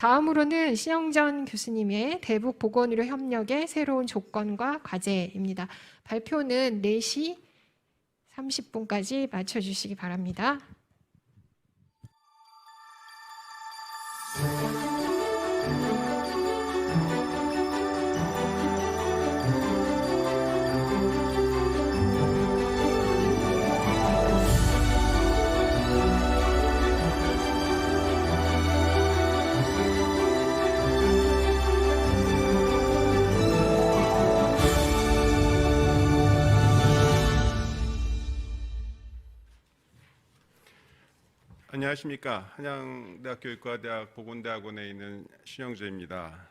다음으로는 신영전 교수님의 대북 보건의료 협력의 새로운 조건과 과제입니다. 발표는 4시 30분까지 마쳐주시기 바랍니다. 안녕하십니까. 한양대학교의과대학 보건대학원에 있는 신영재입니다.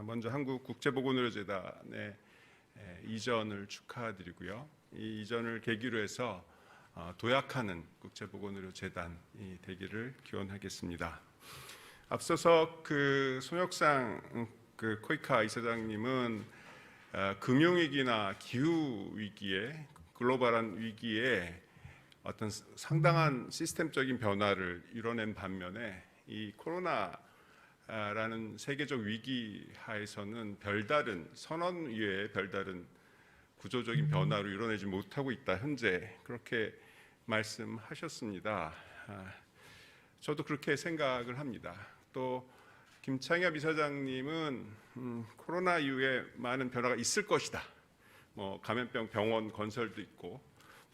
먼저 한국국제보건의료재단의 이전을 축하드리고요. 이 이전을 계기로 해서 도약하는 국제보건의료재단이 되기를 기원하겠습니다. 앞서서 손혁상 코이카 이사장님은 금융위기나 기후위기에 글로벌한 위기에 어떤 상당한 시스템적인 변화를 이뤄낸 반면에 이 코로나라는 세계적 위기 하에서는 별다른 선언 위에 별다른 구조적인 변화를 이뤄내지 못하고 있다. 현재 그렇게 말씀하셨습니다. 저도 그렇게 생각을 합니다. 또 김창엽 이사장님은 코로나 이후에 많은 변화가 있을 것이다. 감염병 병원 건설도 있고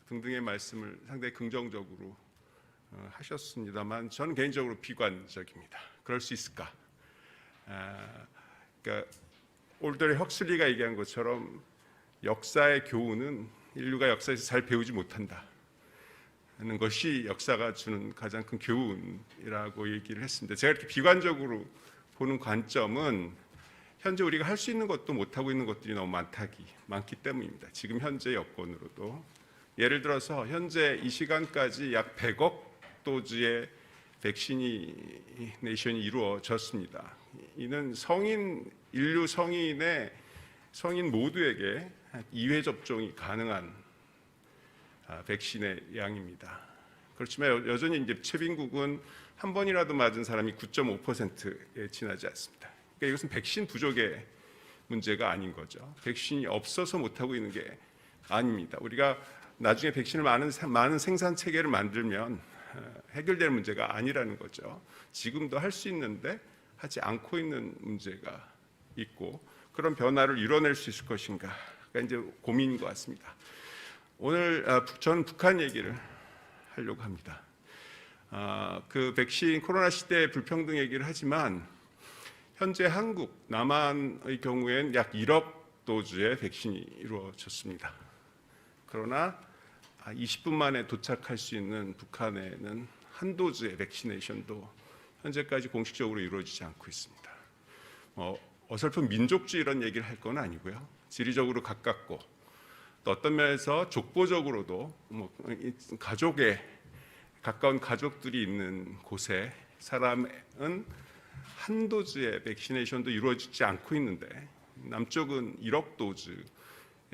등등의 말씀을 상당히 긍정적으로 하셨습니다만 저는 개인적으로 비관적입니다. 그럴 수 있을까? 그러니까 올더리 헉슬리가 얘기한 것처럼 역사의 교훈은 인류가 역사에서 잘 배우지 못한다 하는 것이 역사가 주는 가장 큰 교훈이라고 얘기를 했습니다. 제가 이렇게 비관적으로 보는 관점은 현재 우리가 할 수 있는 것도 못하고 있는 것들이 너무 많기 때문입니다. 지금 현재 여건으로도 예를 들어서 현재 이 시간까지 약 100억 도즈의 백시네이션이 이루어졌습니다. 이는 인류 성인 모두에게 2회 접종이 가능한 백신의 양입니다. 그렇지만 여전히 이제 최빈국은 한 번이라도 맞은 사람이 9.5%에 지나지 않습니다. 그러니까 이것은 백신 부족의 문제가 아닌 거죠. 백신이 없어서 못하고 있는 게 아닙니다. 우리가 나중에 백신을 많은 생산 체계를 만들면 해결될 문제가 아니라는 거죠. 지금도 할 수 있는데 하지 않고 있는 문제가 있고 그런 변화를 이뤄낼 수 있을 것인가가 이제 고민인 것 같습니다. 오늘 저는 북한 얘기를 하려고 합니다. 백신 코로나 시대의 불평등 얘기를 하지만 현재 한국 남한의 경우에는 약 1억 도즈의 백신이 이루어졌습니다. 그러나 20분 만에 도착할 수 있는 북한에는 한 도즈의 백시네이션도 현재까지 공식적으로 이루어지지 않고 있습니다. 어설픈 민족주의 이런 얘기를 할 건 아니고요. 지리적으로 가깝고 또 어떤 면에서 족보적으로도 가까운 가족들이 있는 곳에 사람은 한 도즈의 백시네이션도 이루어지지 않고 있는데 남쪽은 1억 도즈의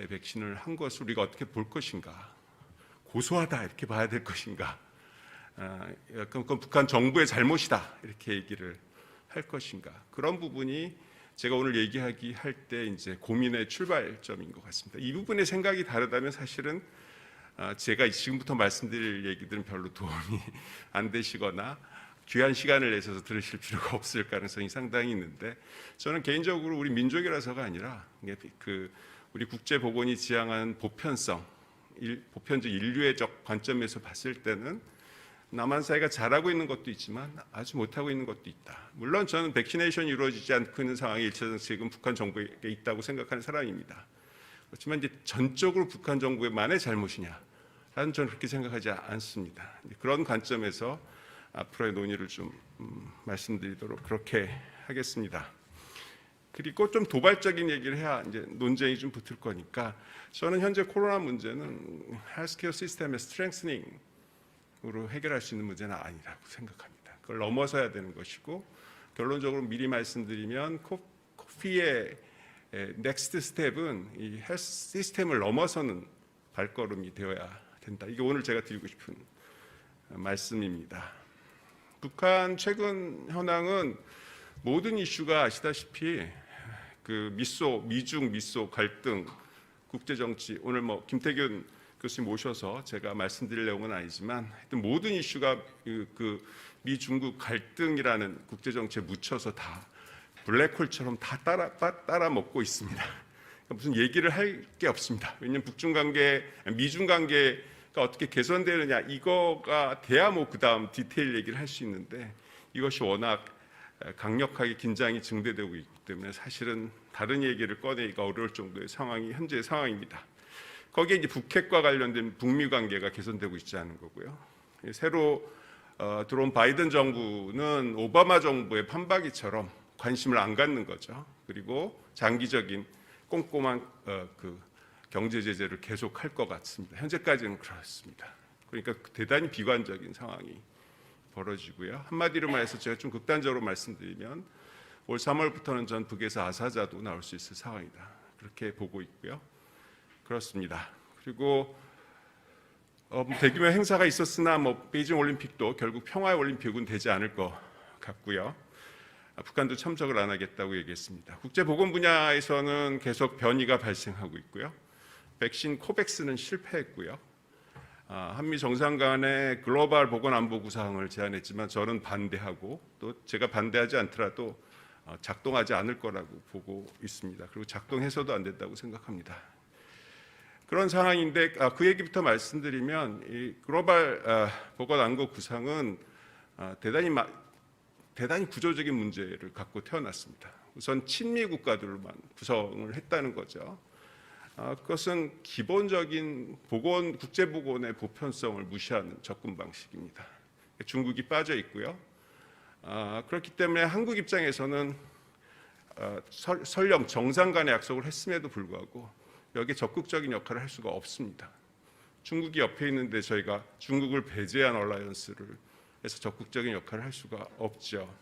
백신을 한 것을 우리가 어떻게 볼 것인가? 고소하다 이렇게 봐야 될 것인가? 그건 북한 정부의 잘못이다 이렇게 얘기를 할 것인가? 그런 부분이 제가 오늘 할 때 이제 고민의 출발점인 것 같습니다. 이 부분의 생각이 다르다면 사실은 제가 지금부터 말씀드릴 얘기들은 별로 도움이 안 되시거나 귀한 시간을 내셔서 들으실 필요가 없을 가능성이 상당히 있는데 저는 개인적으로 우리 민족이라서가 아니라 우리 국제보건이 지향하는 보편적 인류애적 관점에서 봤을 때는 남한 사회가 잘하고 있는 것도 있지만 아주 못하고 있는 것도 있다. 물론 저는 백시네이션이 이루어지지 않고 있는 상황이 일차적 지금 북한 정부에게 있다고 생각하는 사람입니다. 그렇지만 이제 전적으로 북한 정부만의 잘못이냐? 라는 저는 그렇게 생각하지 않습니다. 그런 관점에서 앞으로의 논의를 좀 말씀드리도록 그렇게 하겠습니다. 그리고 좀 도발적인 얘기를 해야 이제 논쟁이 좀 붙을 거니까 저는 현재 코로나 문제는 헬스케어 시스템의 스트렝스닝으로 해결할 수 있는 문제는 아니라고 생각합니다. 그걸 넘어서야 되는 것이고 결론적으로 미리 말씀드리면 코피의 넥스트 스텝은 이 헬스 시스템을 넘어서는 발걸음이 되어야 된다. 이게 오늘 제가 드리고 싶은 말씀입니다. 북한 최근 현황은 모든 이슈가 아시다시피 그 미중 미소 갈등, 국제 정치, 오늘 뭐 김태균 교수님 모셔서 제가 말씀드릴 내용은 아니지만 하여튼 모든 이슈가 그 미중국 갈등이라는 국제 정치에 묻혀서 다 블랙홀처럼 다 따라 먹고 있습니다. 무슨 얘기를 할 게 없습니다. 왜냐하면 북중 관계, 미중 관계가 어떻게 개선되느냐 이거가 돼야 뭐 그다음 디테일 얘기를 할 수 있는데 이것이 워낙 강력하게 긴장이 증대되고 있기 때문에 사실은 다른 얘기를 꺼내기가 어려울 정도의 상황이 현재의 상황입니다. 거기에 이제 북핵과 관련된 북미 관계가 개선되고 있지 않은 거고요. 새로 들어온 바이든 정부는 오바마 정부의 판박이처럼 관심을 안 갖는 거죠. 그리고 장기적인 꼼꼼한 그 경제 제재를 계속할 것 같습니다. 현재까지는 그렇습니다. 그러니까 대단히 비관적인 상황이 벌어지고요. 한마디로 말해서 제가 좀 극단적으로 말씀드리면 올 3월부터는 전 북에서 아사자도 나올 수 있을 상황이다. 그렇게 보고 있고요. 그렇습니다. 그리고 대규모 행사가 있었으나 뭐 베이징 올림픽도 결국 평화의 올림픽은 되지 않을 것 같고요. 북한도 참석을 안 하겠다고 얘기했습니다. 국제보건 분야에서는 계속 변이가 발생하고 있고요. 백신 코백스는 실패했고요. 한미 정상 간의 글로벌 보건 안보 구상을 제안했지만 저는 반대하고 또 제가 반대하지 않더라도 작동하지 않을 거라고 보고 있습니다. 그리고 작동해서도 안 된다고 생각합니다. 그런 상황인데 그 얘기부터 말씀드리면 이 글로벌 보건 안보 구상은 대단히 구조적인 문제를 갖고 태어났습니다. 우선 친미 국가들로만 구성을 했다는 거죠. 그것은 기본적인 국제보건의 보편성을 무시하는 접근 방식입니다. 중국이 빠져 있고요. 그렇기 때문에 한국 입장에서는 설령 정상 간의 약속을 했음에도 불구하고 여기에 적극적인 역할을 할 수가 없습니다. 중국이 옆에 있는데 저희가 중국을 배제한 얼라이언스를 해서 적극적인 역할을 할 수가 없죠.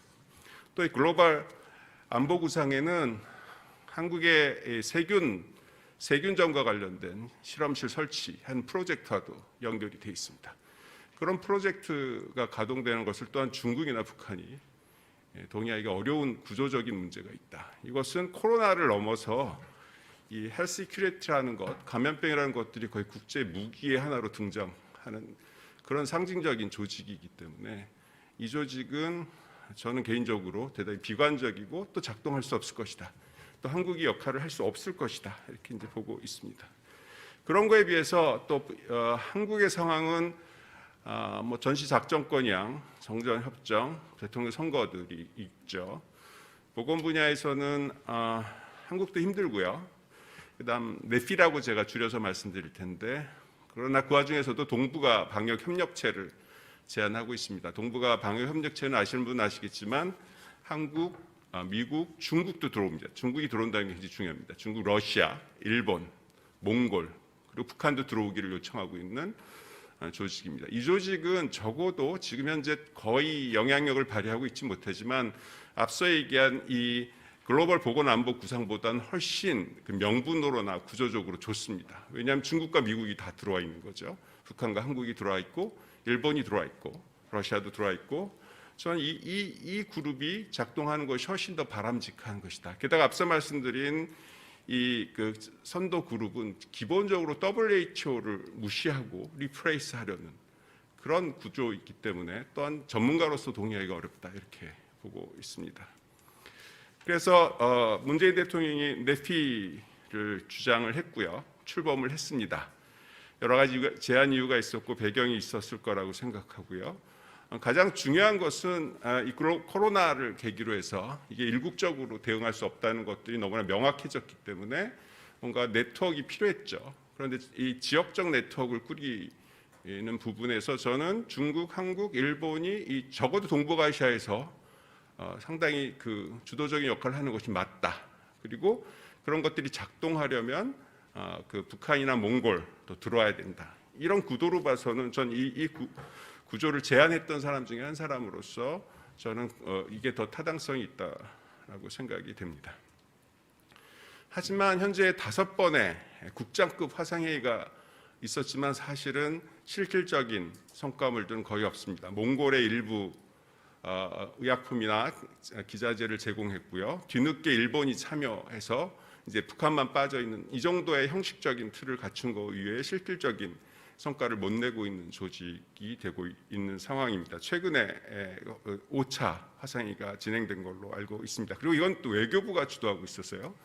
또 이 글로벌 안보 구상에는 한국의 세균전과 관련된 실험실 설치한 프로젝트와도 연결이 돼 있습니다. 그런 프로젝트가 가동되는 것을 또한 중국이나 북한이 동의하기가 어려운 구조적인 문제가 있다. 이것은 코로나를 넘어서 이 헬스 시큐리티라는 것, 감염병이라는 것들이 거의 국제 무기의 하나로 등장하는 그런 상징적인 조직이기 때문에 이 조직은 저는 개인적으로 대단히 비관적이고 또 작동할 수 없을 것이다. 또 한국이 역할을 할 수 없을 것이다. 이렇게 이제 보고 있습니다. 그런 거에 비해서 또 한국의 상황은 뭐 전시작전권이랑 정전협정, 대통령 선거들이 있죠. 보건 분야에서는 한국도 힘들고요. 그다음 네피라고 제가 줄여서 말씀드릴 텐데 그러나 그 와중에서도 동북아 방역협력체를 제안하고 있습니다. 동북아 방역협력체는 아시는 분은 아시겠지만 한국, 미국, 중국도 들어옵니다. 중국이 들어온다는 게 굉장히 중요합니다. 중국, 러시아, 일본, 몽골 그리고 북한도 들어오기를 요청하고 있는 조직입니다. 이 조직은 적어도 지금 현재 거의 영향력을 발휘하고 있지 못하지만 앞서 얘기한 이 글로벌 보건 안보 구상보다는 훨씬 그 명분으로나 구조적으로 좋습니다. 왜냐하면 중국과 미국이 다 들어와 있는 거죠. 북한과 한국이 들어와 있고 일본이 들어와 있고 러시아도 들어와 있고 저는 이 그룹이 작동하는 것이 훨씬 더 바람직한 것이다. 게다가 앞서 말씀드린 이 그 선도 그룹은 기본적으로 WHO를 무시하고 리프레이스하려는 그런 구조이기 때문에 또한 전문가로서 동의하기가 어렵다 이렇게 보고 있습니다. 그래서 문재인 대통령이 네피를 주장을 했고요, 출범을 했습니다. 여러 가지 제한 이유가 있었고 배경이 있었을 거라고 생각하고요. 가장 중요한 것은 이 코로나를 계기로 해서 이게 일국적으로 대응할 수 없다는 것들이 너무나 명확해졌기 때문에 뭔가 네트워크가 필요했죠. 그런데 이 지역적 네트워크를 꾸리는 부분에서 저는 중국, 한국, 일본이 적어도 동북아시아에서 상당히 그 주도적인 역할을 하는 것이 맞다. 그리고 그런 것들이 작동하려면 그 북한이나 몽골도 들어와야 된다. 이런 구도로 봐서는 전 이 구조를 제안했던 사람 중에 한 사람으로서 저는 이게 더 타당성이 있다라고 생각이 됩니다. 하지만 현재 5번의 국장급 화상회의가 있었지만 사실은 실질적인 성과물들은 거의 없습니다. 몽골의 일부 의약품이나 기자재를 제공했고요. 뒤늦게 일본이 참여해서 이제 북한만 빠져 있는 이 정도의 형식적인 틀을 갖춘 거 이외에 실질적인 성과를 못 내고 있는 조직이 되고 있는 상황입니다. 최근에 5차 화상회의가 진행된 걸로 알고 있습니다. 그리고 이건 또 외교부가 주도하고 있었어요.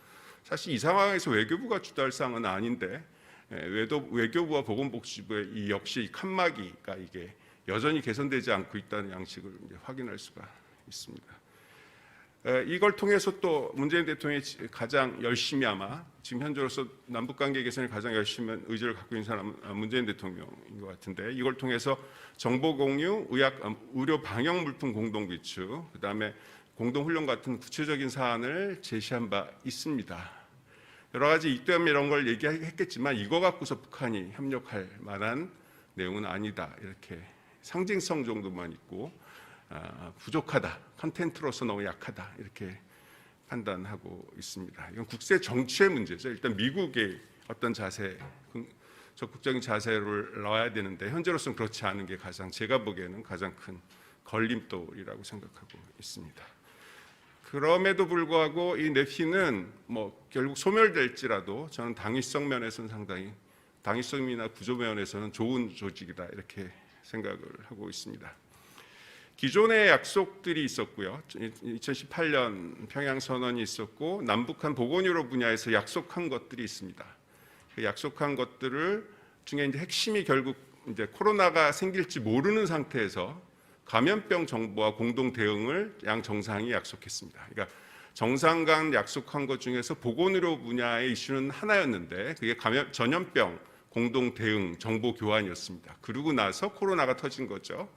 사실 이 상황에서 외교부가 주도할 사항은 아닌데 외교부와 보건복지부의 이 역시 칸막이가 이게 여전히 개선되지 않고 있다는 양식을 이제 확인할 수가 있습니다. 이걸 통해서 또 문재인 대통령이 가장 열심히 아마 지금 현재로서 남북 관계 개선에 가장 열심히 의지를 갖고 있는 사람은 문재인 대통령인 것 같은데, 이걸 통해서 정보 공유, 의료 방역 물품 공동 비축, 그다음에 공동 훈련 같은 구체적인 사안을 제시한 바 있습니다. 여러 가지 입대함 이런 걸 얘기했겠지만 이거 갖고서 북한이 협력할 만한 내용은 아니다, 이렇게 상징성 정도만 있고 부족하다, 컨텐츠로서 너무 약하다, 이렇게 판단하고 있습니다. 이건 국제 정치의 문제죠. 일단 미국의 어떤 자세, 적극적인 자세를 넣어야 되는데 현재로서는 그렇지 않은 게 제가 보기에는 가장 큰 걸림돌이라고 생각하고 있습니다. 그럼에도 불구하고 이 냅시는 결국 소멸될지라도 저는 당위성 면에서는 상당히, 당위성이나 구조 면에서는 좋은 조직이다, 이렇게 생각을 하고 있습니다. 기존의 약속들이 있었고요. 2018년 평양선언이 있었고 남북한 보건의료 분야에서 약속한 것들이 있습니다. 그 약속한 것들을 중에 이제 핵심이 결국 이제 코로나가 생길지 모르는 상태에서 감염병 정보와 공동 대응을 양 정상이 약속했습니다. 그러니까 정상 간 약속한 것 중에서 보건의료 분야의 이슈는 하나였는데 그게 전염병 공동 대응 정보 교환이었습니다. 그러고 나서 코로나가 터진 거죠.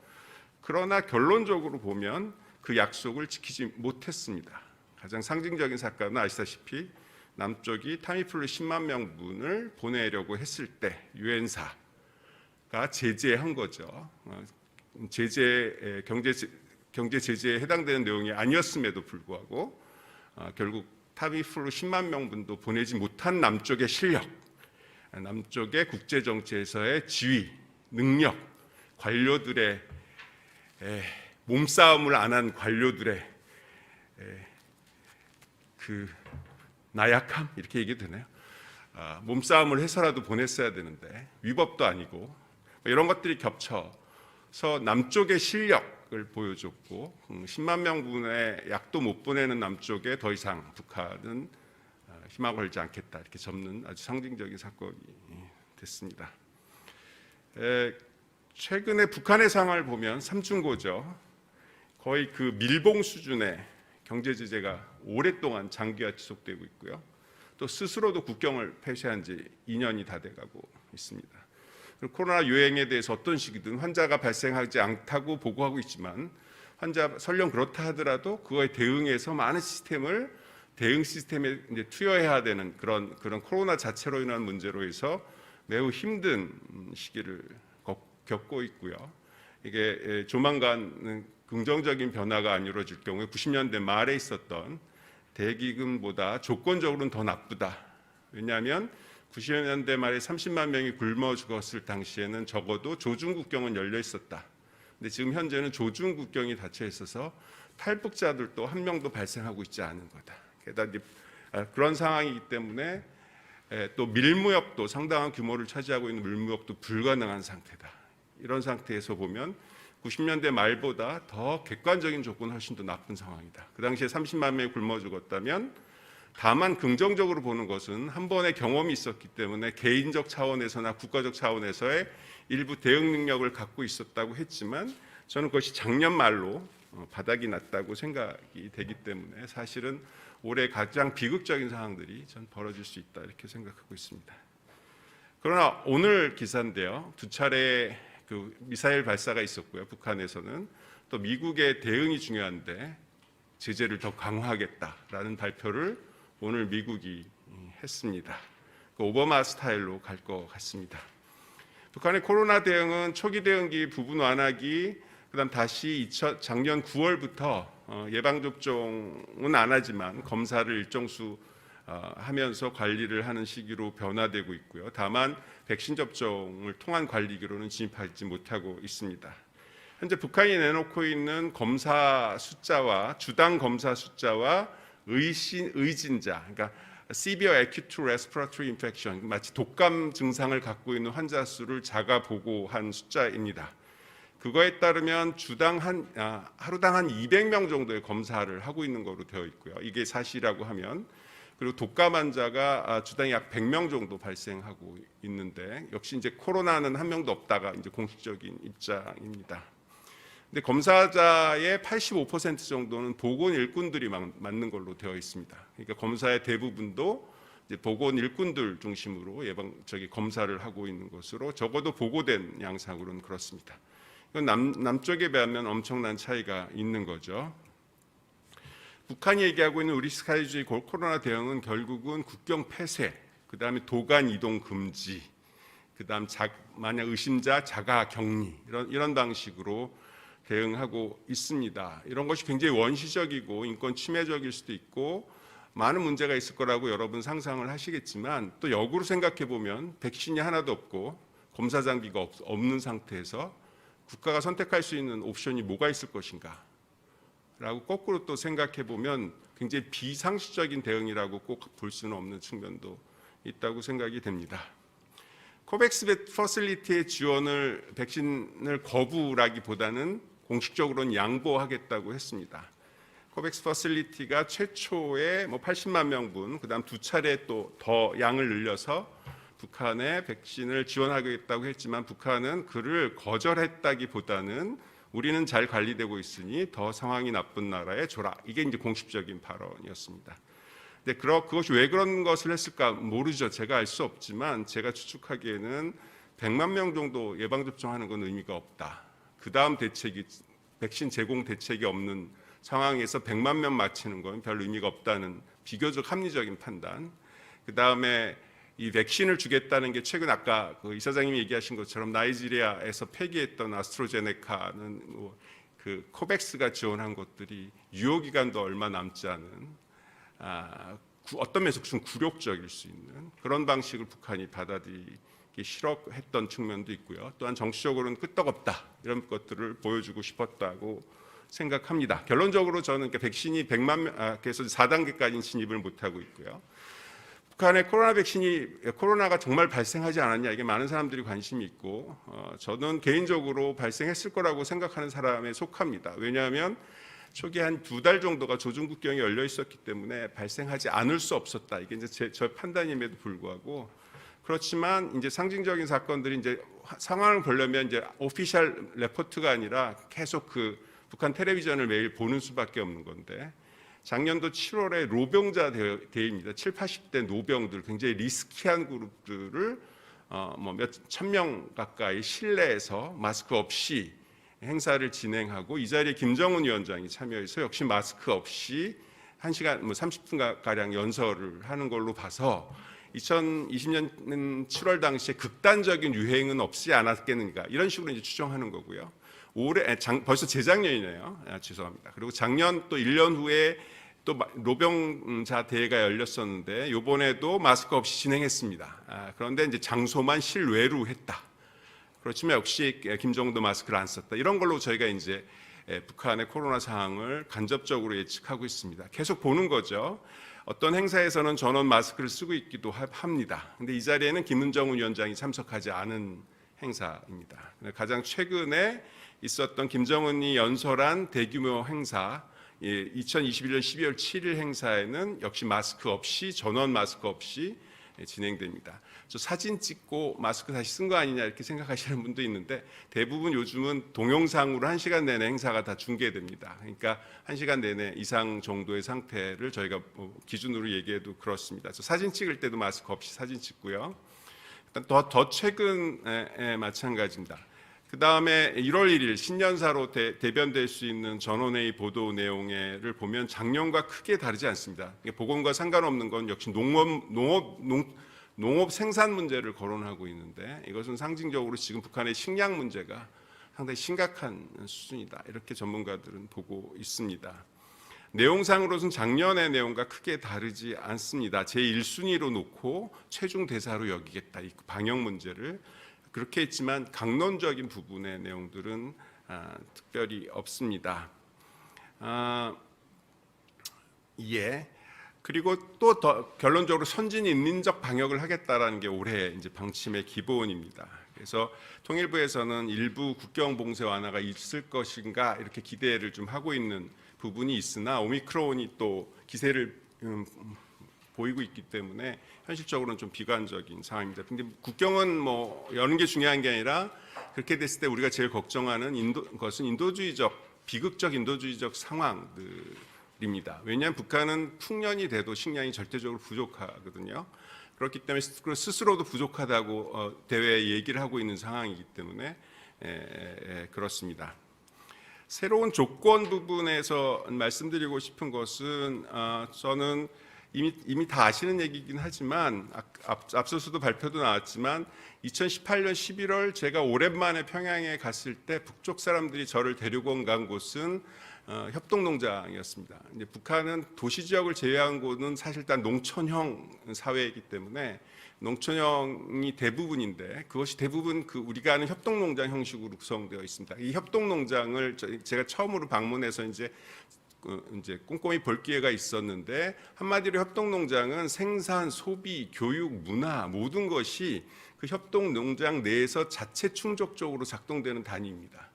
그러나 결론적으로 보면 그 약속을 지키지 못했습니다. 가장 상징적인 사건은 아시다시피 남쪽이 타미플루 10만 명분을 보내려고 했을 때 유엔사가 제재한 거죠. 경제 제재에 해당되는 내용이 아니었음에도 불구하고 결국 타미플루 10만 명분도 보내지 못한 남쪽의 실력, 남쪽의 국제 정치에서의 지위, 능력, 관료들의 몸싸움을 안 한 관료들의 그 나약함, 이렇게 얘기해도 되나요? 몸싸움을 해서라도 보냈어야 되는데 위법도 아니고 이런 것들이 겹쳐서 남쪽의 실력을 보여줬고 10만 명분의 약도 못 보내는 남쪽에 더 이상 북한은 희망 걸지 않겠다, 이렇게 접는 아주 상징적인 사건이 됐습니다. 최근에 북한의 상황을 보면 삼중고죠. 거의 그 밀봉 수준의 경제 제재가 오랫동안 장기화 지속되고 있고요. 또 스스로도 국경을 폐쇄한 지 2년이 다 돼가고 있습니다. 코로나 유행에 대해서 어떤 식이든 환자가 발생하지 않다고 보고하고 있지만 환자 설령 그렇다 하더라도 그거에 대응해서 많은 대응 시스템에 이제 투여해야 되는 그런 코로나 자체로 인한 문제로 해서 매우 힘든 시기를 겪고 있고요. 이게 조만간 긍정적인 변화가 안 이루어질 경우에 90년대 말에 있었던 대기금보다 조건적으로는 더 나쁘다. 왜냐하면 90년대 말에 30만 명이 굶어 죽었을 당시에는 적어도 조중국경은 열려 있었다. 근데 지금 현재는 조중국경이 닫혀 있어서 탈북자들도 한 명도 발생하고 있지 않은 거다. 게다가 그런 상황이기 때문에 또 밀무역도 상당한 규모를 차지하고 있는 밀무역도 불가능한 상태다. 이런 상태에서 보면 90년대 말보다 더 객관적인 조건은 훨씬 더 나쁜 상황이다. 그 당시에 30만 명이 굶어 죽었다면, 다만 긍정적으로 보는 것은 한 번의 경험이 있었기 때문에 개인적 차원에서나 국가적 차원에서의 일부 대응 능력을 갖고 있었다고 했지만 저는 그것이 작년 말로 바닥이 났다고 생각이 되기 때문에 사실은 올해 가장 비극적인 상황들이 전 벌어질 수 있다, 이렇게 생각하고 있습니다. 그러나 오늘 기사인데요, 2차례 그 미사일 발사가 있었고요. 북한에서는 또 미국의 대응이 중요한데 제재를 더 강화하겠다라는 발표를 오늘 미국이 했습니다. 그 오바마 스타일로 갈 것 같습니다. 북한의 코로나 대응은 초기 대응기 부분 완화기, 그다음 다시 작년 9월부터 예방접종은 안 하지만 검사를 일정수 하면서 관리를 하는 시기로 변화되고 있고요. 다만 백신 접종을 통한 관리기로는 진입하지 못하고 있습니다. 현재 북한이 내놓고 있는 검사 숫자와 주당 검사 숫자와 의진자, 그러니까 Severe Acute Respiratory Infection, 마치 독감 증상을 갖고 있는 환자 수를 자가 보고한 숫자입니다. 그거에 따르면 하루당 한 200명 정도의 검사를 하고 있는 것으로 되어 있고요. 이게 사실이라고 하면, 그리고 독감 환자가 주당 약 100명 정도 발생하고 있는데, 역시 이제 코로나는 한 명도 없다가 이제 공식적인 입장입니다. 근데 검사자의 85% 정도는 보건 일꾼들이 맞는 걸로 되어 있습니다. 그러니까 검사의 대부분도 이제 보건 일꾼들 중심으로 검사를 하고 있는 것으로, 적어도 보고된 양상으로는 그렇습니다. 이건 남쪽에 비하면 엄청난 차이가 있는 거죠. 북한이 얘기하고 있는 우리 스카이주의 코로나 대응은 결국은 국경 폐쇄, 그 다음에 도간 이동 금지, 그 다음 만약 의심자 자가 격리, 이런 방식으로 대응하고 있습니다. 이런 것이 굉장히 원시적이고 인권 침해적일 수도 있고 많은 문제가 있을 거라고 여러분 상상을 하시겠지만, 또 역으로 생각해 보면 백신이 하나도 없고 검사 장비가 없는 상태에서 국가가 선택할 수 있는 옵션이 뭐가 있을 것인가 라고 거꾸로 또 생각해 보면 굉장히 비상식적인 대응이라고 꼭 볼 수는 없는 측면도 있다고 생각이 됩니다. 코백스 퍼실리티의 지원을, 백신을 거부라기보다는 공식적으로는 양보하겠다고 했습니다. 코백스 퍼실리티가 최초에 80만 명분, 그다음 두 차례 또 더 양을 늘려서 북한에 백신을 지원하겠다고 했지만, 북한은 그를 거절했다기보다는 우리는 잘 관리되고 있으니 더 상황이 나쁜 나라에 줘라. 이게 이제 공식적인 발언이었습니다. 근데 그것이 왜 그런 것을 했을까 모르죠. 제가 알 수 없지만 제가 추측하기에는 100만 명 정도 예방접종하는 건 의미가 없다. 그 다음 대책이, 백신 제공 대책이 없는 상황에서 100만 명 맞히는 건 별 의미가 없다는 비교적 합리적인 판단. 그 다음에 이 백신을 주겠다는 게 최근 아까 그 이사장님이 얘기하신 것처럼 나이지리아에서 폐기했던 아스트로제네카는 그 코백스가 지원한 것들이 유효기간도 얼마 남지 않은 어떤 면에서 좀 굴욕적일 수 있는 그런 방식을 북한이 받아들이기 싫어했던 측면도 있고요. 또한 정치적으로는 끄떡없다 이런 것들을 보여주고 싶었다고 생각합니다. 결론적으로 저는 백신이 100만명에서 4단계까지는 진입을 못하고 있고요. 북한의 코로나가 정말 발생하지 않았냐, 이게 많은 사람들이 관심이 있고, 저는 개인적으로 발생했을 거라고 생각하는 사람에 속합니다. 왜냐하면 초기 한 2달 정도가 조중국경이 열려 있었기 때문에 발생하지 않을 수 없었다. 이게 이제 저 판단임에도 불구하고, 그렇지만 이제 상징적인 사건들이 이제 상황을 보려면 이제 오피셜 레포트가 아니라 계속 그 북한 텔레비전을 매일 보는 수밖에 없는 건데, 작년도 7월에 노병자 대회입니다. 70, 80대 노병들, 굉장히 리스키한 그룹들을 몇 천 명 가까이 실내에서 마스크 없이 행사를 진행하고, 이 자리에 김정은 위원장이 참여해서 역시 마스크 없이 1시간 30분 가량 연설을 하는 걸로 봐서 2020년 7월 당시에 극단적인 유행은 없지 않았겠는가, 이런 식으로 이제 추정하는 거고요. 벌써 재작년이네요. 죄송합니다. 그리고 작년 또 1년 후에 또 노병자 대회가 열렸었는데, 이번에도 마스크 없이 진행했습니다. 그런데 이제 장소만 실외로 했다. 그렇지만 역시 김정은도 마스크를 안 썼다. 이런 걸로 저희가 이제 북한의 코로나 상황을 간접적으로 예측하고 있습니다. 계속 보는 거죠. 어떤 행사에서는 전원 마스크를 쓰고 있기도 합니다. 근데 이 자리에는 김정은 위원장이 참석하지 않은 행사입니다. 가장 최근에 있었던 김정은이 연설한 대규모 행사, 2021년 12월 7일 행사에는 역시 마스크 없이, 전원 마스크 없이 진행됩니다. 저 사진 찍고 마스크 다시 쓴 거 아니냐 이렇게 생각하시는 분도 있는데, 대부분 요즘은 동영상으로 1시간 내내 행사가 다 중계됩니다. 그러니까 1시간 내내 이상 정도의 상태를 저희가 기준으로 얘기해도 그렇습니다. 저 사진 찍을 때도 마스크 없이 사진 찍고요. 더 최근에 마찬가지입니다. 그 다음에 1월 1일 신년사로 대변될 수 있는 전원회의 보도 내용을 보면 작년과 크게 다르지 않습니다. 보건과 상관없는 건 역시 농업 생산 문제를 거론하고 있는데, 이것은 상징적으로 지금 북한의 식량 문제가 상당히 심각한 수준이다, 이렇게 전문가들은 보고 있습니다. 내용상으로는 작년의 내용과 크게 다르지 않습니다. 제1순위로 놓고 최종 대사로 여기겠다, 이 방역 문제를. 그렇게 했지만 강론적인 부분의 내용들은 특별히 없습니다. 예. 그리고 또 더 결론적으로 선진 인민적 방역을 하겠다라는 게 올해 이제 방침의 기본입니다. 그래서 통일부에서는 일부 국경 봉쇄 완화가 있을 것인가 이렇게 기대를 좀 하고 있는 부분이 있으나 오미크론이 또 기세를 보이고 있기 때문에 현실적으로는 좀 비관적인 상황입니다. 근데 국경은 뭐 여는 게 중요한 게 아니라 그렇게 됐을 때 우리가 제일 걱정하는 것은 비극적 인도주의적 상황들입니다. 왜냐하면 북한은 풍년이 돼도 식량이 절대적으로 부족하거든요. 그렇기 때문에 스스로도 부족하다고 대외에 얘기를 하고 있는 상황이기 때문에 그렇습니다. 새로운 조건 부분에서 말씀드리고 싶은 것은 저는 이미 다 아시는 얘기이긴 하지만 앞서서도 발표도 나왔지만 2018년 11월 제가 오랜만에 평양에 갔을 때 북쪽 사람들이 저를 데리고 간 곳은 협동농장이었습니다. 이제 북한은 도시 지역을 제외한 곳은 사실상 농촌형 사회이기 때문에 농촌형이 대부분인데 그것이 대부분 우리가 아는 협동농장 형식으로 구성되어 있습니다. 이 협동농장을 제가 처음으로 방문해서 이제 꼼꼼히 볼 기회가 있었는데 한마디로 협동농장은 생산, 소비, 교육, 문화 모든 것이 그 협동농장 내에서 자체 충족적으로 작동되는 단위입니다.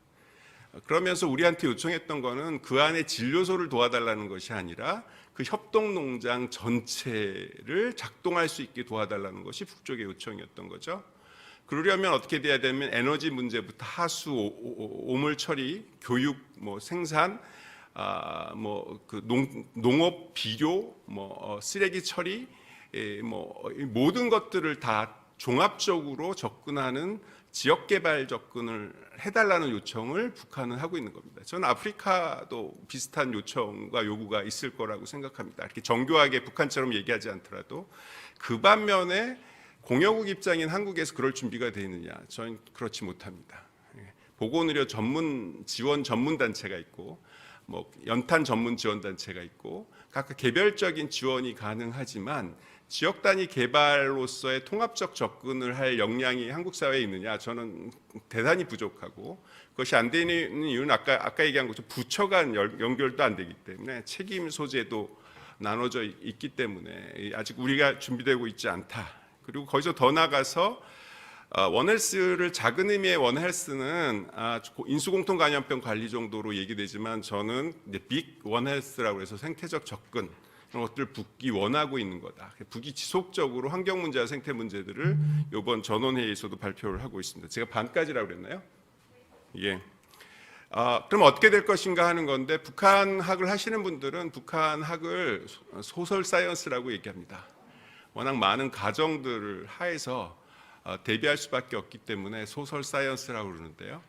그러면서 우리한테 요청했던 거는 그 안에 진료소를 도와달라는 것이 아니라 그 협동농장 전체를 작동할 수 있게 도와달라는 것이 북쪽의 요청이었던 거죠. 그러려면 어떻게 돼야 되면 에너지 문제부터 하수, 오물 처리, 교육, 생산, 농업, 비료, 쓰레기 처리, 모든 것들을 다 종합적으로 접근하는 지역 개발 접근을 해달라는 요청을 북한은 하고 있는 겁니다. 저는 아프리카도 비슷한 요청과 요구가 있을 거라고 생각합니다. 이렇게 정교하게 북한처럼 얘기하지 않더라도 그 반면에 공여국 입장인 한국에서 그럴 준비가 되어 있느냐? 저는 그렇지 못합니다. 보건의료 전문 지원 전문 단체가 있고 연탄 전문 지원 단체가 있고 각각 개별적인 지원이 가능하지만 지역 단위 개발로서의 통합적 접근을 할 역량이 한국 사회에 있느냐? 저는 대단히 부족하고 그것이 안 되는 이유는 아까 얘기한 것처럼 부처 간 연결도 안 되기 때문에 책임 소재도 나눠져 있기 때문에 아직 우리가 준비되고 있지 않다. 그리고 거기서 더 나가서 원헬스를 작은 의미의 원헬스는 인수공통 감염병 관리 정도로 얘기되지만 저는 빅 원헬스라고 해서 생태적 접근 이런 것들 북이 원하고 있는 거다. 북이 지속적으로 환경 문제와 생태 문제들을 이번 전원회의에서도 발표를 하고 있습니다. 제가 반까지라고 그랬나요? 예. 그럼 어떻게 될 것인가 하는 건데 북한학을 하시는 분들은 북한학을 소설 사이언스라고 얘기합니다. 워낙 많은 가정들을 하에서 대비할 수밖에 없기 때문에 소설 사이언스라고 그러는데요.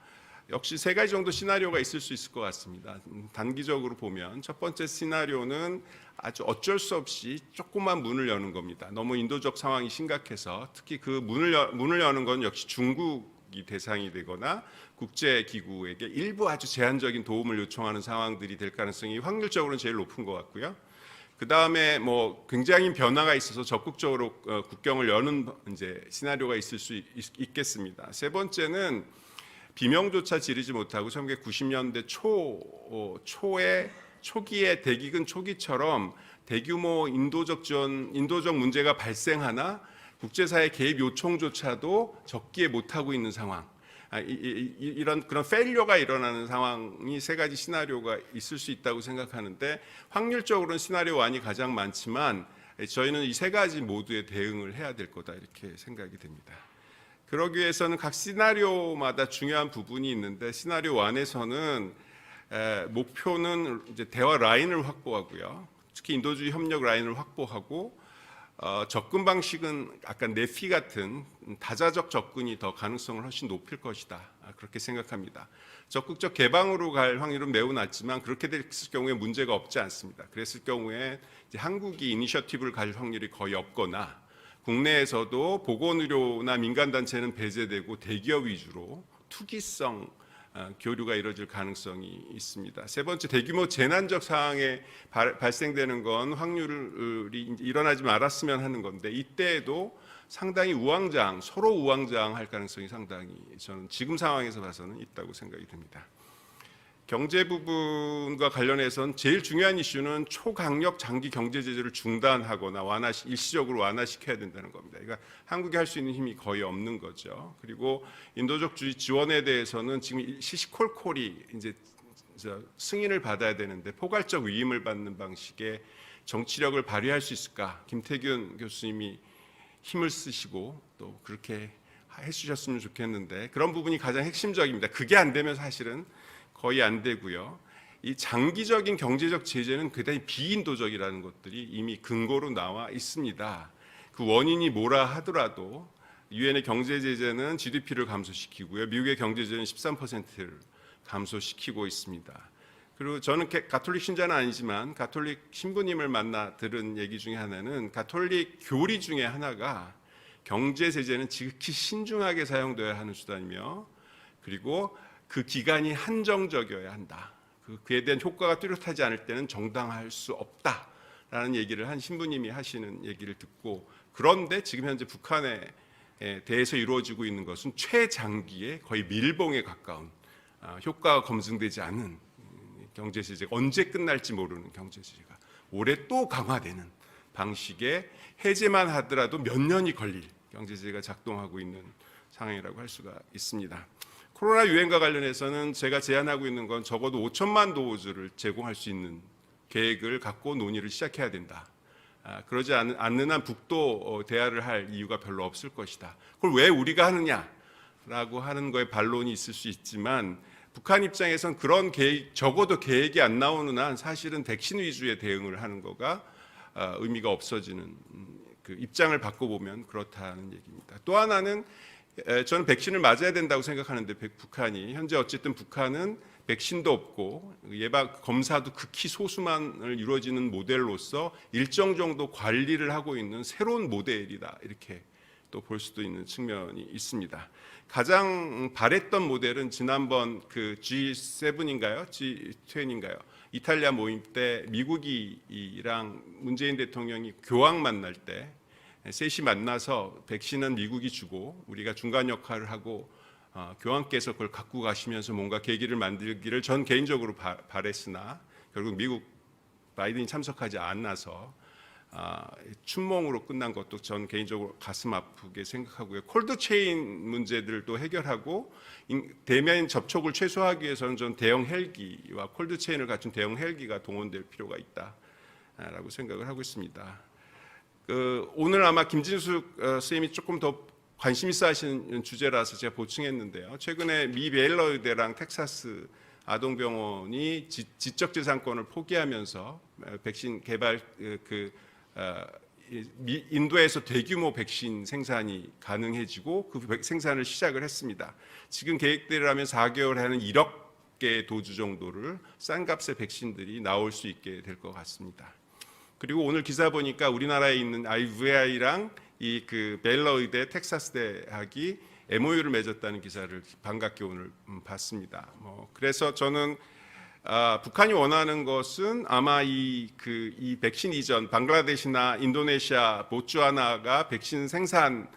역시 세 가지 정도 시나리오가 있을 수 있을 것 같습니다. 단기적으로 보면 첫 번째 시나리오는 아주 어쩔 수 없이 조그만 문을 여는 겁니다. 너무 인도적 상황이 심각해서 특히 그 문을 여는 건 역시 중국이 대상이 되거나 국제기구에게 일부 아주 제한적인 도움을 요청하는 상황들이 될 가능성이 확률적으로는 제일 높은 것 같고요. 그 다음에 굉장히 변화가 있어서 적극적으로 국경을 여는 이제 시나리오가 있을 수 있겠습니다. 세 번째는 비명조차 지르지 못하고 1990년대 초기에 대기근 초기처럼 대규모 인도적 문제가 발생하나 국제사회 개입 요청조차도 적기에 못하고 있는 상황. 이런 그런 페일러가 일어나는 상황이 세 가지 시나리오가 있을 수 있다고 생각하는데 확률적으로는 시나리오 1이 가장 많지만 저희는 이 세 가지 모두에 대응을 해야 될 거다 이렇게 생각이 됩니다. 그러기 위해서는 각 시나리오마다 중요한 부분이 있는데 시나리오 1에서는 목표는 이제 대화 라인을 확보하고요. 특히 인도주의 협력 라인을 확보하고 접근 방식은 아까 네피 같은 다자적 접근이 더 가능성을 훨씬 높일 것이다. 그렇게 생각합니다. 적극적 개방으로 갈 확률은 매우 낮지만 그렇게 됐을 경우에 문제가 없지 않습니다. 그랬을 경우에 이제 한국이 이니셔티브를 가질 확률이 거의 없거나 국내에서도 보건의료나 민간단체는 배제되고 대기업 위주로 투기성 교류가 이루어질 가능성이 있습니다. 세 번째, 대규모 재난적 상황에 발생되는 건 확률이 일어나지 말았으면 하는 건데 이때에도 상당히 서로 우왕좌왕할 가능성이 상당히 저는 지금 상황에서 봐서는 있다고 생각이 듭니다. 경제 부분과 관련해서는 제일 중요한 이슈는 초강력 장기 경제 제재를 중단하거나 일시적으로 완화시켜야 된다는 겁니다. 그러니까 한국이 할 수 있는 힘이 거의 없는 거죠. 그리고 인도적 주의 지원에 대해서는 지금 시시콜콜이 이제 승인을 받아야 되는데 포괄적 위임을 받는 방식의 정치력을 발휘할 수 있을까? 김태균 교수님이 힘을 쓰시고 또 그렇게 해주셨으면 좋겠는데 그런 부분이 가장 핵심적입니다. 그게 안 되면 사실은 거의 안 되고요. 이 장기적인 경제적 제재는 대단히 비인도적이라는 것들이 이미 근거로 나와 있습니다. 그 원인이 뭐라 하더라도 유엔의 경제 제재는 GDP를 감소시키고요. 미국의 경제 제재는 13%를 감소시키고 있습니다. 그리고 저는 가톨릭 신자는 아니지만 가톨릭 신부님을 만나 들은 얘기 중에 하나는 가톨릭 교리 중에 하나가 경제 제재는 지극히 신중하게 사용되어야 하는 수단이며 그리고 그 기간이 한정적이어야 한다. 그에 대한 효과가 뚜렷하지 않을 때는 정당할 수 없다라는 얘기를 한 신부님이 하시는 얘기를 듣고 그런데 지금 현재 북한에 대해서 이루어지고 있는 것은 최장기의 거의 밀봉에 가까운 효과가 검증되지 않은 경제 제재가 언제 끝날지 모르는 경제 제재가 올해 또 강화되는 방식의 해제만 하더라도 몇 년이 걸릴 경제 제재가 작동하고 있는 상황이라고 할 수가 있습니다. 코로나 유행과 관련해서는 제가 제안하고 있는 건 적어도 5천만 도즈를 제공할 수 있는 계획을 갖고 논의를 시작해야 된다. 그러지 않는 한 북도 대화를 할 이유가 별로 없을 것이다. 그걸 왜 우리가 하느냐라고 하는 거에 반론이 있을 수 있지만 북한 입장에선 그런 계획, 적어도 계획이 안 나오는 한 사실은 백신 위주의 대응을 하는 거가 의미가 없어지는 그 입장을 바꿔보면 그렇다는 얘기입니다. 또 하나는 저는 백신을 맞아야 된다고 생각하는데 북한이 현재 어쨌든 북한은 백신도 없고 예방 검사도 극히 소수만을 이루어지는 모델로서 일정 정도 관리를 하고 있는 새로운 모델이다 이렇게 또 볼 수도 있는 측면이 있습니다. 가장 바랬던 모델은 지난번 그 G7인가요? G20인가요? 이탈리아 모임 때 미국이랑 문재인 대통령이 교황 만날 때 셋이 만나서 백신은 미국이 주고 우리가 중간 역할을 하고 교황께서 그걸 갖고 가시면서 뭔가 계기를 만들기를 전 개인적으로 바랬으나 결국 미국 바이든이 참석하지 않아서 춘몽으로 끝난 것도 전 개인적으로 가슴 아프게 생각하고요. 콜드체인 문제들도 해결하고 대면 접촉을 최소화하기 위해서는 전 대형 헬기와 콜드체인을 갖춘 대형 헬기가 동원될 필요가 있다라고 생각을 하고 있습니다. 오늘 아마 김진숙 선생님이 조금 더 관심 있어 하시는 주제라서 제가 보충했는데요. 최근에 미 베일러 의대랑 텍사스 아동병원이 지적재산권을 포기하면서 백신 개발 인도에서 대규모 백신 생산이 가능해지고 그 생산을 시작을 했습니다. 지금 계획대로라면 4개월 하는 1억 개 도주 정도를 싼 값의 백신들이 나올 수 있게 될 것 같습니다. 그리고 오늘 기사 보니까 우리나라에 있는 IVI랑 이 그 베일러 의대 텍사스 대학이 MOU를 맺었다는 기사를 반갑게 오늘 봤습니다. 그래서 저는 북한이 원하는 것은 아마 이 백신 이전, 방글라데시나 인도네시아, 보츠와나가 백신 생산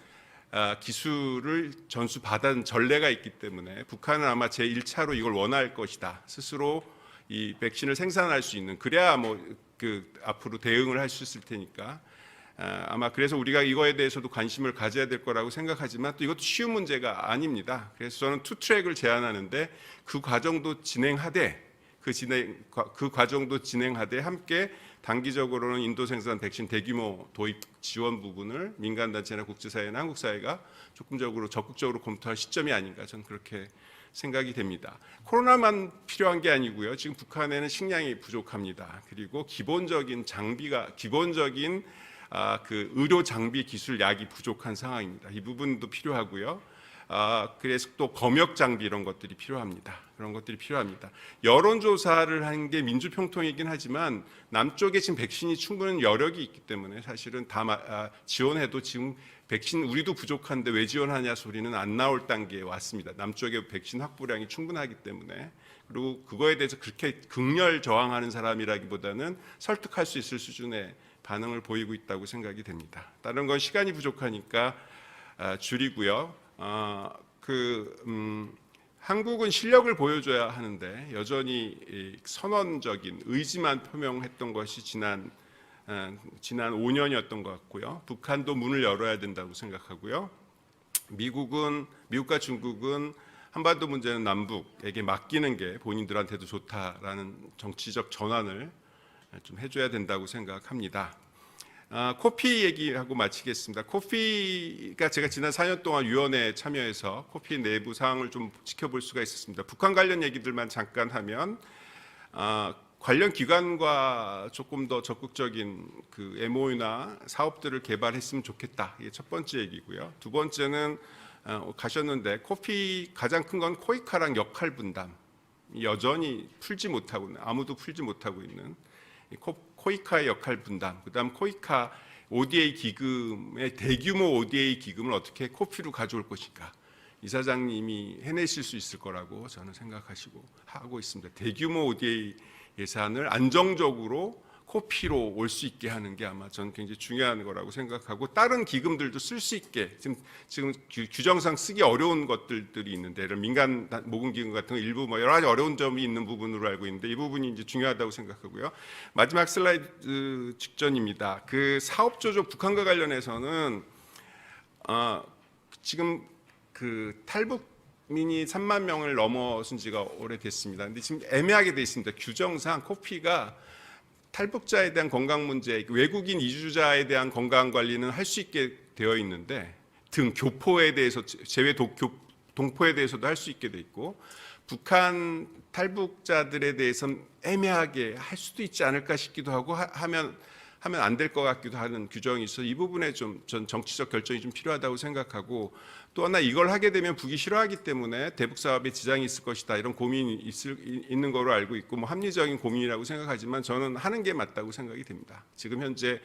기술을 전수받은 전례가 있기 때문에 북한은 아마 제1차로 이걸 원할 것이다. 스스로 이 백신을 생산할 수 있는 그래야 앞으로 대응을 할 수 있을 테니까 아마 그래서 우리가 이거에 대해서도 관심을 가져야 될 거라고 생각하지만 또 이것도 쉬운 문제가 아닙니다. 그래서 저는 투 트랙을 제안하는데 그 과정도 진행하되 그 과정도 진행하되 함께 단기적으로는 인도 생산 백신 대규모 도입 지원 부분을 민간단체나 국제사회나 한국사회가 적극적으로 검토할 시점이 아닌가 저는 그렇게 생각이 됩니다. 코로나만 필요한 게 아니고요. 지금 북한에는 식량이 부족합니다. 그리고 기본적인 의료 장비 기술 약이 부족한 상황입니다. 이 부분도 필요하고요. 그래서 또 검역 장비 이런 것들이 필요합니다. 그런 것들이 필요합니다. 여론조사를 한 게 민주평통이긴 하지만 남쪽에 지금 백신이 충분한 여력이 있기 때문에 사실은 다 지원해도 지금 백신 우리도 부족한데 왜 지원하냐 소리는 안 나올 단계에 왔습니다. 남쪽에 백신 확보량이 충분하기 때문에 그리고 그거에 대해서 그렇게 극렬 저항하는 사람이라기보다는 설득할 수 있을 수준의 반응을 보이고 있다고 생각이 됩니다. 다른 건 시간이 부족하니까 줄이고요. 한국은 실력을 보여줘야 하는데 여전히 이 선언적인 의지만 표명했던 것이 지난 5년이었던 것 같고요. 북한도 문을 열어야 된다고 생각하고요. 미국과 중국은 한반도 문제는 남북에게 맡기는 게 본인들한테도 좋다라는 정치적 전환을 좀 해줘야 된다고 생각합니다. 코피 얘기하고 마치겠습니다. 코피가 제가 지난 4년 동안 위원회에 참여해서 코피 내부 사항을 좀 지켜볼 수가 있었습니다. 북한 관련 얘기들만 잠깐 하면 관련 기관과 조금 더 적극적인 그 MOU나 사업들을 개발했으면 좋겠다. 이게 첫 번째 얘기고요. 두 번째는 가셨는데 코피 가장 큰 건 코이카랑 역할 분담 여전히 아무도 풀지 못하고 있는 코이카의 역할 분담, 그다음 코이카 ODA 기금의 대규모 ODA 기금을 어떻게 코피로 가져올 것인가. 이사장님이 해내실 수 있을 거라고 저는 하고 있습니다. 대규모 ODA 예산을 안정적으로 코피로 올 수 있게 하는 게 아마 저는 굉장히 중요한 거라고 생각하고 다른 기금들도 쓸 수 있게 지금 규정상 쓰기 어려운 것들이 있는데 예를 민간 모금기금 같은 거 일부 여러 가지 어려운 점이 있는 부분으로 알고 있는데 이 부분이 이제 중요하다고 생각하고요. 마지막 슬라이드 직전입니다. 그 사업 조정 북한과 관련해서는 지금 그 탈북민이 3만 명을 넘어선 지가 오래됐습니다. 근데 지금 애매하게 돼 있습니다. 규정상 코피가 탈북자에 대한 건강 문제, 외국인 이주자에 대한 건강 관리는 할 수 있게 되어 있는데 교포에 대해서 제외 동포에 대해서도 할 수 있게 돼 있고 북한 탈북자들에 대해서는 애매하게 할 수도 있지 않을까 싶기도 하고 하면 안 될 것 같기도 하는 규정이 있어 이 부분에 좀 전 정치적 결정이 좀 필요하다고 생각하고 또 하나 이걸 하게 되면 북이 싫어하기 때문에 대북 사업에 지장이 있을 것이다 이런 고민이 있는 거로 알고 있고 뭐 합리적인 고민이라고 생각하지만 저는 하는 게 맞다고 생각이 됩니다. 지금 현재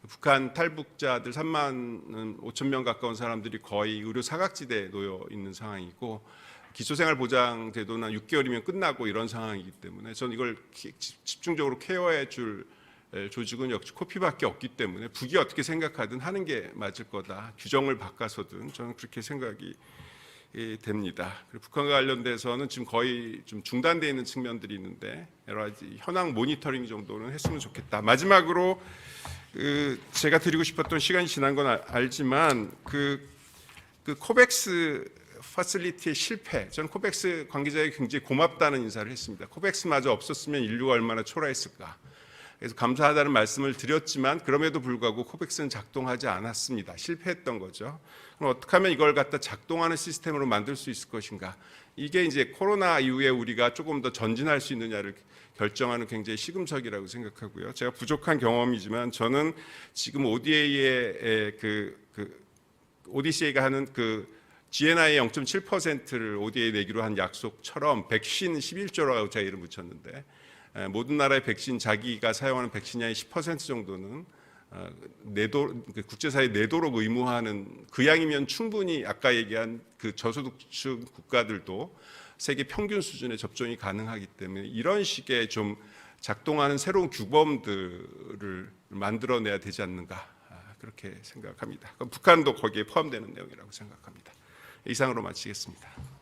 북한 탈북자들 3만 5천 명 가까운 사람들이 거의 의료 사각지대에 놓여 있는 상황이고 기초생활보장 제도는 6개월이면 끝나고 이런 상황이기 때문에 저는 이걸 집중적으로 케어해 줄 조직은 역시 코피밖에 없기 때문에 북이 어떻게 생각하든 하는 게 맞을 거다. 규정을 바꿔서든 저는 그렇게 생각이 됩니다. 그리고 북한과 관련돼서는 지금 거의 좀 중단되어 있는 측면들이 있는데 여러 가지 현황 모니터링 정도는 했으면 좋겠다. 마지막으로 제가 드리고 싶었던 시간이 지난 건 알지만 그 코백스 파실리티의 실패, 저는 코백스 관계자에게 굉장히 고맙다는 인사를 했습니다. 코백스마저 없었으면 인류가 얼마나 초라했을까. 그래서 감사하다는 말씀을 드렸지만 그럼에도 불구하고 코백스는 작동하지 않았습니다. 실패했던 거죠. 그럼 어떻게 하면 이걸 갖다 작동하는 시스템으로 만들 수 있을 것인가? 이게 이제 코로나 이후에 우리가 조금 더 전진할 수 있느냐를 결정하는 굉장히 시금석이라고 생각하고요. 제가 부족한 경험이지만 저는 지금 ODA의 ODCA가 하는 GNI의 0.7%를 ODA 내기로 한 약속처럼 백신 11조라고 제가 이름 붙였는데 모든 나라의 백신 자기가 사용하는 백신량의 10% 정도는 국제사회에 내도록 의무화하는 그 양이면 충분히 아까 얘기한 그 저소득층 국가들도 세계 평균 수준의 접종이 가능하기 때문에 이런 식의 좀 작동하는 새로운 규범들을 만들어내야 되지 않는가 그렇게 생각합니다. 북한도 거기에 포함되는 내용이라고 생각합니다. 이상으로 마치겠습니다.